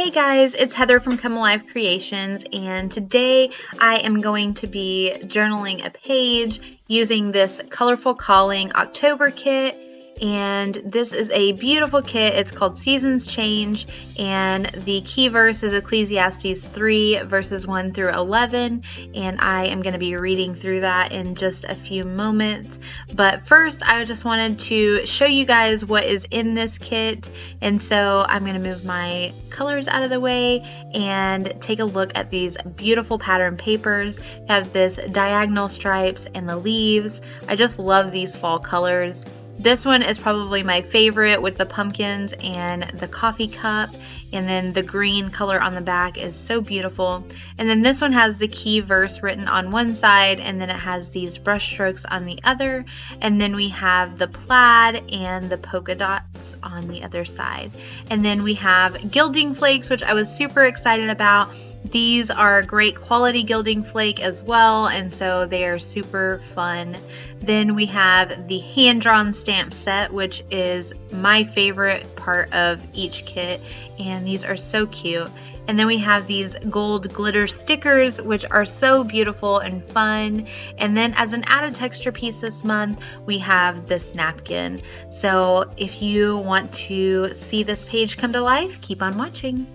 Hey guys, it's Heather from Come Alive Creations, and today I am going to be journaling a page using this Colorful Calling October kit. And this is a beautiful kit. It's called Seasons Change, and the key verse is Ecclesiastes 3 verses 1 through 11, and I am going to be reading through that in just a few moments. But first, I just wanted to show you guys what is in this kit, and so I'm going to move my colors out of the way and take a look at these beautiful pattern papers. You have this diagonal stripes and the leaves. I just love these fall colors. This one is probably my favorite with the pumpkins and the coffee cup, and then the green color on the back is so beautiful. And then this one has the key verse written on one side, and then it has these brush strokes on the other, and then we have the plaid and the polka dots on the other side. And then we have gilding flakes, which I was super excited about. These are great quality gilding flake as well, and so they are super fun. Then we have the hand-drawn stamp set, which is my favorite part of each kit, and these are so cute. And then we have these gold glitter stickers, which are so beautiful and fun. And then as an added texture piece this month, we have this napkin. So if you want to see this page come to life, keep on watching.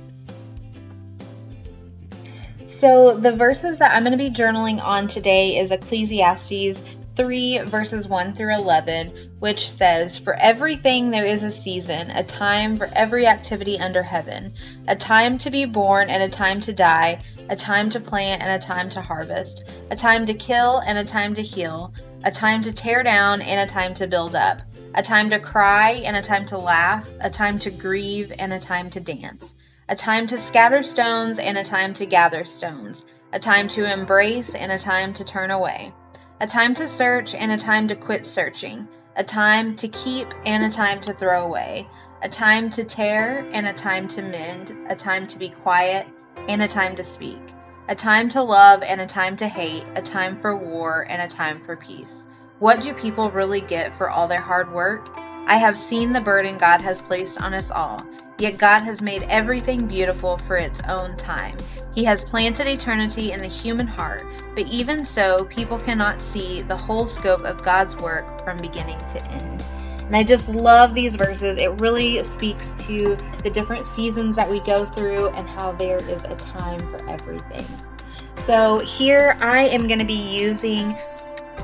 So the verses that I'm going to be journaling on today is Ecclesiastes 3 verses 1 through 11, which says, "For everything there is a season, a time for every activity under heaven, a time to be born and a time to die, a time to plant and a time to harvest, a time to kill and a time to heal, a time to tear down and a time to build up, a time to cry and a time to laugh, a time to grieve and a time to dance, a time to scatter stones and a time to gather stones, a time to embrace and a time to turn away, a time to search and a time to quit searching, a time to keep and a time to throw away, a time to tear and a time to mend, a time to be quiet and a time to speak, a time to love and a time to hate, a time for war and a time for peace. What do people really get for all their hard work? I have seen the burden God has placed on us all. Yet God has made everything beautiful for its own time. He has planted eternity in the human heart, but even so, people cannot see the whole scope of God's work from beginning to end." And I just love these verses. It really speaks to the different seasons that we go through and how there is a time for everything. So here I am going to be using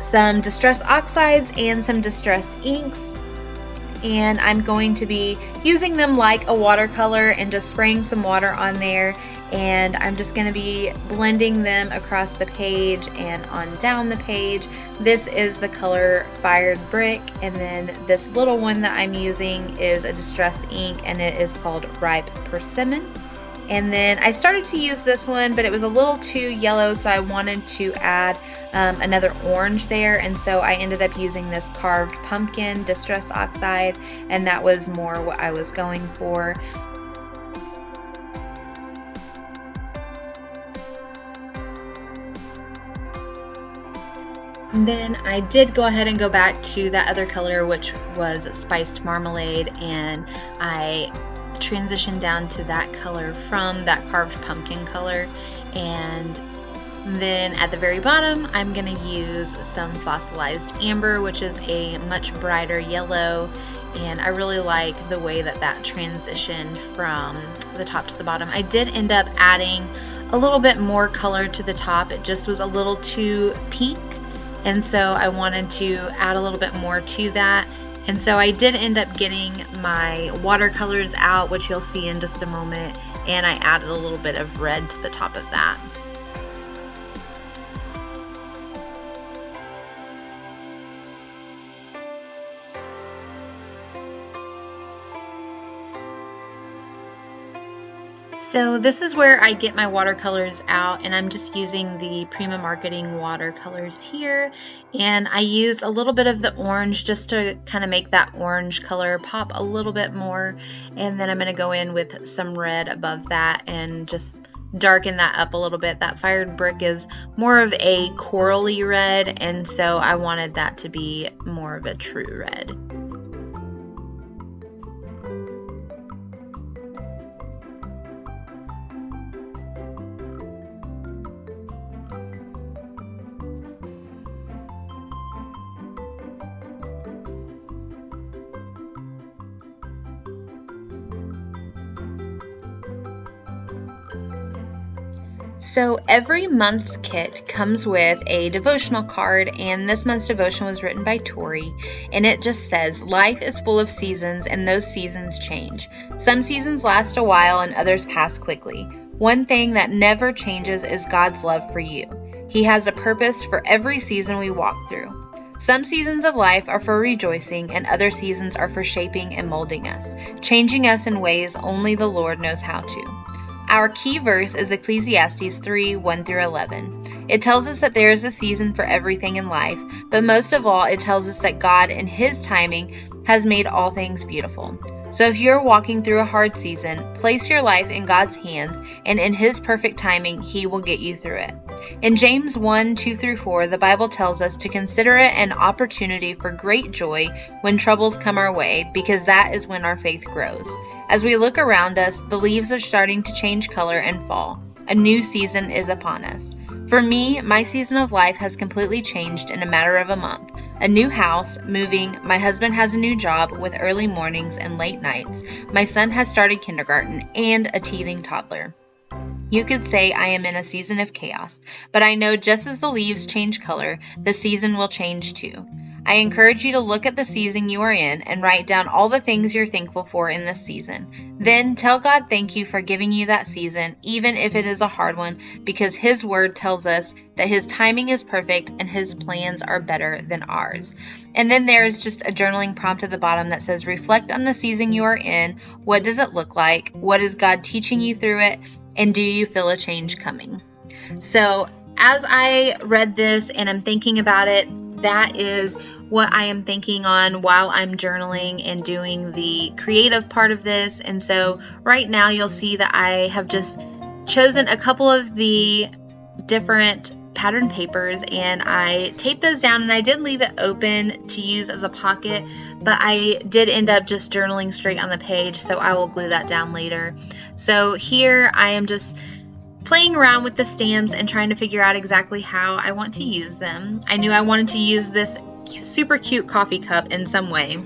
some distress oxides and some distress inks. And I'm going to be using them like a watercolor and just spraying some water on there, and I'm just going to be blending them across the page and on down the page. This is the color Fired Brick, and then this little one that I'm using is a distress ink, and it is called Ripe Persimmon. And then I started to use this one, but it was a little too yellow, so I wanted to add another orange there, and so I ended up using this Carved Pumpkin Distress Oxide, and that was more what I was going for. And then I did go ahead and go back to that other color, which was Spiced Marmalade, and I transition down to that color from that Carved Pumpkin color. And then at the very bottom, I'm going to use some Fossilized Amber, which is a much brighter yellow, and I really like the way that that transitioned from the top to the bottom. I did end up adding a little bit more color to the top. It just was a little too pink, and so I wanted to add a little bit more to that. And so I did end up getting my watercolors out, which you'll see in just a moment, and I added a little bit of red to the top of that. So this is where I get my watercolors out, and I'm just using the Prima Marketing watercolors here, and I used a little bit of the orange just to kind of make that orange color pop a little bit more, and then I'm going to go in with some red above that and just darken that up a little bit. That Fired Brick is more of a corally red, and so I wanted that to be more of a true red. So every month's kit comes with a devotional card, and this month's devotion was written by Tori, and it just says, "Life is full of seasons, and those seasons change. Some seasons last a while, and others pass quickly. One thing that never changes is God's love for you. He has a purpose for every season we walk through. Some seasons of life are for rejoicing, and other seasons are for shaping and molding us, changing us in ways only the Lord knows how to." Our key verse is Ecclesiastes 3, 1 through 11. It tells us that there is a season for everything in life, but most of all, it tells us that God, in His timing, has made all things beautiful. So if you're walking through a hard season, place your life in God's hands, and in His perfect timing, He will get you through it. In James 1, 2 through 4, the Bible tells us to consider it an opportunity for great joy when troubles come our way, because that is when our faith grows. As we look around us, the leaves are starting to change color and fall. A new season is upon us. For me, my season of life has completely changed in a matter of a month. A new house, moving, my husband has a new job with early mornings and late nights, my son has started kindergarten, and a teething toddler. You could say I am in a season of chaos, but I know just as the leaves change color, the season will change too. I encourage you to look at the season you are in and write down all the things you're thankful for in this season. Then tell God thank you for giving you that season, even if it is a hard one, because His word tells us that His timing is perfect and His plans are better than ours. And then there's just a journaling prompt at the bottom that says, reflect on the season you are in. What does it look like? What is God teaching you through it? And do you feel a change coming? So as I read this and I'm thinking about it, that is what I am thinking on while I'm journaling and doing the creative part of this. And so right now you'll see that I have just chosen a couple of the different pattern papers and I taped those down, and I did leave it open to use as a pocket, but I did end up just journaling straight on the page, so I will glue that down later. So here I am just playing around with the stamps and trying to figure out exactly how I want to use them. I knew I wanted to use this super cute coffee cup in some way.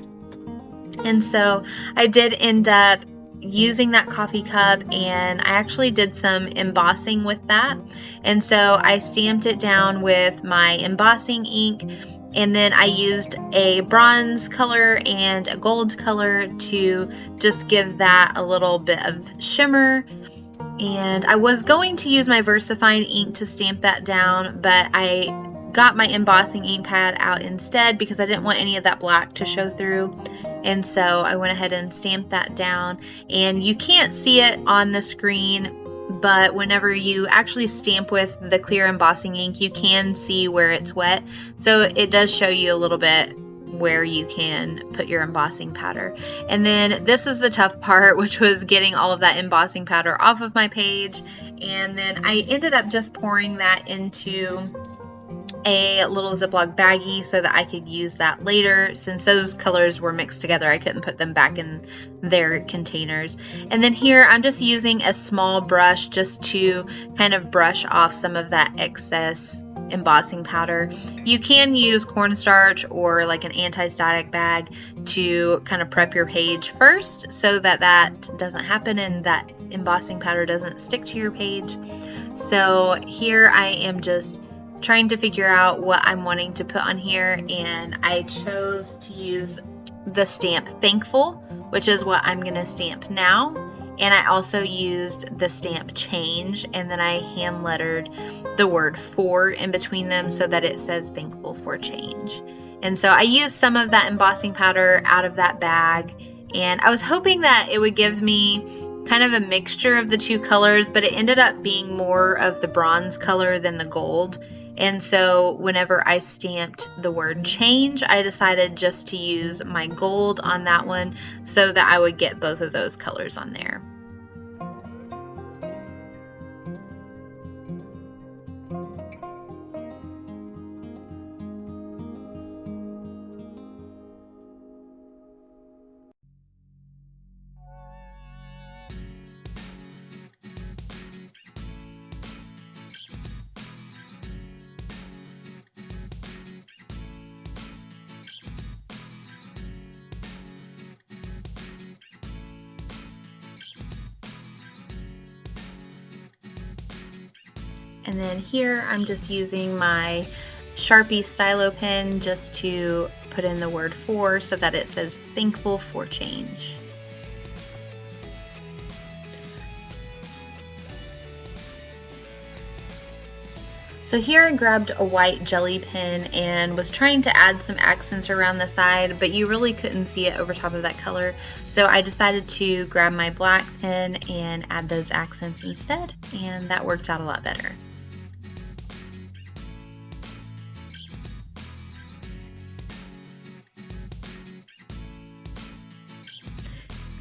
And so I did end up using that coffee cup, and I actually did some embossing with that. And so I stamped it down with my embossing ink, and then I used a bronze color and a gold color to just give that a little bit of shimmer. And I was going to use my VersaFine ink to stamp that down, but I got my embossing ink pad out instead because I didn't want any of that black to show through. And so I went ahead and stamped that down, and you can't see it on the screen, but whenever you actually stamp with the clear embossing ink, you can see where it's wet. So it does show you a little bit where you can put your embossing powder. And then this is the tough part, which was getting all of that embossing powder off of my page. And then I ended up just pouring that into a little Ziploc baggie so that I could use that later. Since those colors were mixed together, I couldn't put them back in their containers. And then here I'm just using a small brush just to kind of brush off some of that excess embossing powder. You can use cornstarch or like an anti-static bag to kind of prep your page first so that that doesn't happen and that embossing powder doesn't stick to your page. So here I am just trying to figure out what I'm wanting to put on here, and I chose to use the stamp Thankful, which is what I'm going to stamp now. And I also used the stamp Change, and then I hand lettered the word for in between them so that it says Thankful for Change. And so I used some of that embossing powder out of that bag, and I was hoping that it would give me kind of a mixture of the two colors, but it ended up being more of the bronze color than the gold. And so whenever I stamped the word change, I decided just to use my gold on that one so that I would get both of those colors on there. And then here I'm just using my Sharpie stylo pen just to put in the word for so that it says thankful for change. So here I grabbed a white jelly pen and was trying to add some accents around the side, but you really couldn't see it over top of that color. So I decided to grab my black pen and add those accents instead, and that worked out a lot better.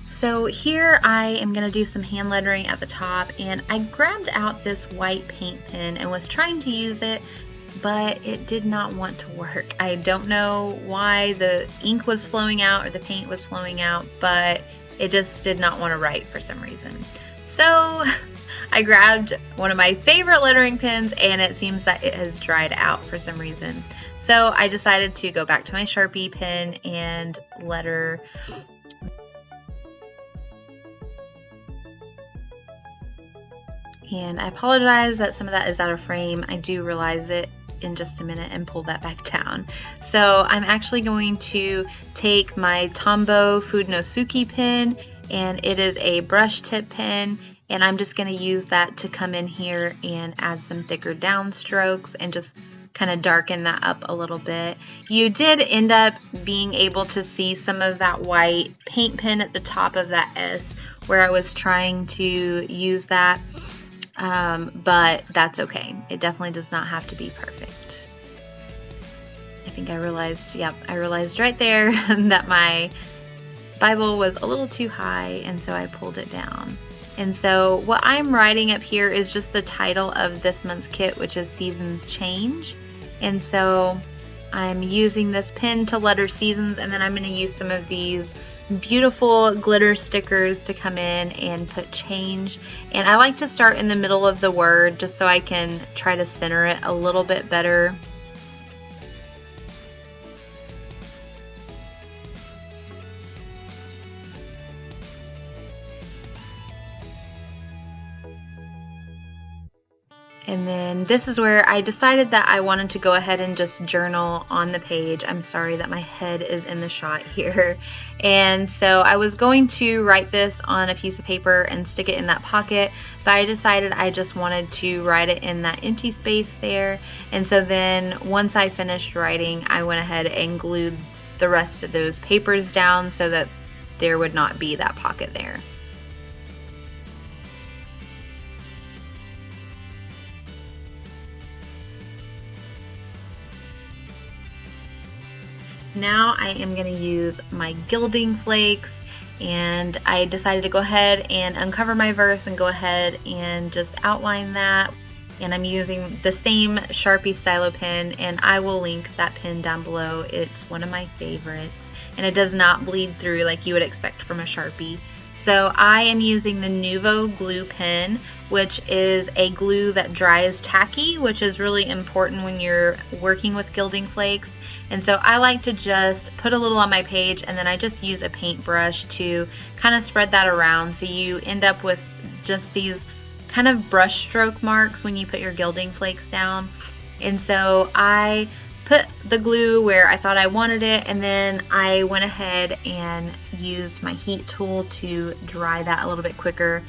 So here I am going to do some hand lettering at the top, and I grabbed out this white paint pen and was trying to use it, but it did not want to work. I don't know why the ink was flowing out or the paint was flowing out, but it just did not want to write for some reason. So I grabbed one of my favorite lettering pens, and it seems that it has dried out for some reason. So I decided to go back to my Sharpie pen and letter. And I apologize that some of that is out of frame. I do realize it in just a minute and pull that back down. So I'm actually going to take my Tombow Fudenosuke pen, and it is a brush tip pen, and I'm just going to use that to come in here and add some thicker down strokes and just kind of darken that up a little bit. You did end up being able to see some of that white paint pen at the top of that S where I was trying to use that. But that's okay. It definitely does not have to be perfect. I think I realized right there that my Bible was a little too high, and so I pulled it down. And so what I'm writing up here is just the title of this month's kit, which is Seasons Change. And so I'm using this pen to letter seasons, and then I'm going to use some of these beautiful glitter stickers to come in and put change. And I like to start in the middle of the word just so I can try to center it a little bit better. And then this is where I decided that I wanted to go ahead and just journal on the page. I'm sorry that my head is in the shot here. And so I was going to write this on a piece of paper and stick it in that pocket, but I decided I just wanted to write it in that empty space there. And so then once I finished writing, I went ahead and glued the rest of those papers down so that there would not be that pocket there. Now I am going to use my gilding flakes, and I decided to go ahead and uncover my verse and go ahead and just outline that. And I'm using the same Sharpie stylo pen, and I will link that pen down below. It's one of my favorites, and it does not bleed through like you would expect from a Sharpie. So I am using the Nuvo glue pen, which is a glue that dries tacky, which is really important when you're working with gilding flakes. And so I like to just put a little on my page, and then I just use a paintbrush to kind of spread that around, so you end up with just these kind of brush stroke marks when you put your gilding flakes down. And so I put the glue where I thought I wanted it, and then I went ahead and used my heat tool to dry that a little bit quicker.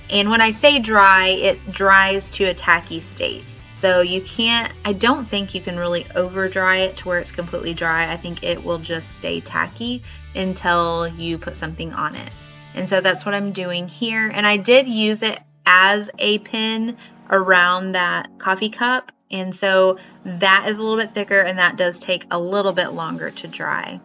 And when I say dry, it dries to a tacky state. So you can't, I don't think you can really over dry it to where it's completely dry. I think it will just stay tacky until you put something on it. And so that's what I'm doing here. And I did use it as a pin around that coffee cup. And so that is a little bit thicker, and that does take a little bit longer to dry.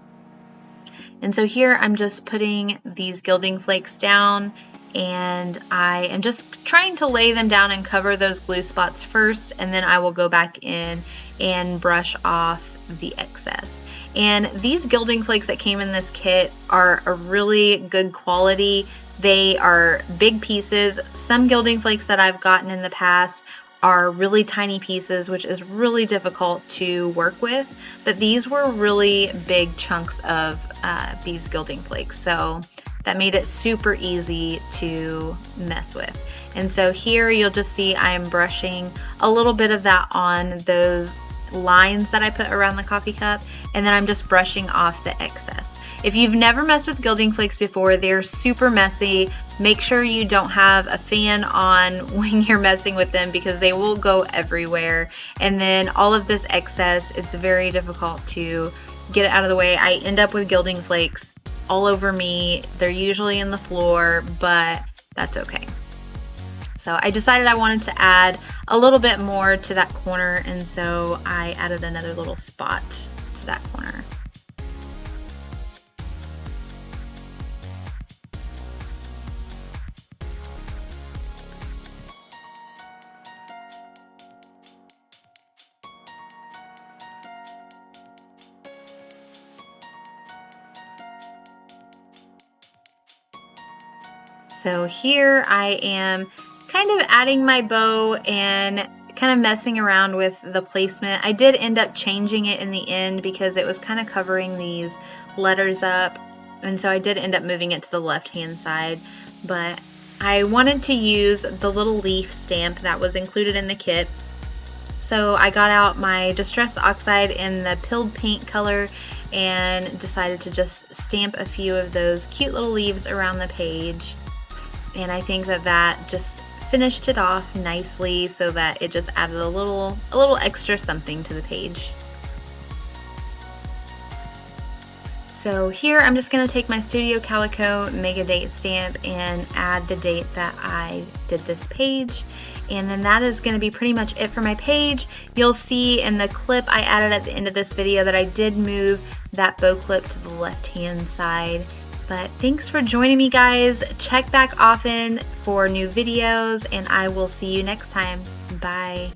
And so here I'm just putting these gilding flakes down, and I am just trying to lay them down and cover those glue spots first, and then I will go back in and brush off the excess. And these gilding flakes that came in this kit are a really good quality. They are big pieces. Some gilding flakes that I've gotten in the past are really tiny pieces, which is really difficult to work with, but these were really big chunks of these gilding flakes, so that made it super easy to mess with. And so here you'll just see I'm brushing a little bit of that on those lines that I put around the coffee cup, and then I'm just brushing off the excess. If you've never messed with gilding flakes before, they're super messy. Make sure you don't have a fan on when you're messing with them because they will go everywhere. And then all of this excess, it's very difficult to get it out of the way. I end up with gilding flakes all over me. They're usually in the floor, but that's okay. So I decided I wanted to add a little bit more to that corner, and so I added another little spot to that corner. So here I am kind of adding my bow and kind of messing around with the placement. I did end up changing it in the end because it was kind of covering these letters up, and so I did end up moving it to the left hand side, but I wanted to use the little leaf stamp that was included in the kit. So I got out my Distress Oxide in the Pilled Paint color and decided to just stamp a few of those cute little leaves around the page. And I think that just finished it off nicely so that it just added a little extra something to the page. So here I'm just going to take my Studio Calico Mega Date stamp and add the date that I did this page. And then that is going to be pretty much it for my page. You'll see in the clip I added at the end of this video that I did move that bow clip to the left hand side. But thanks for joining me, guys. Check back often for new videos, and I will see you next time. Bye.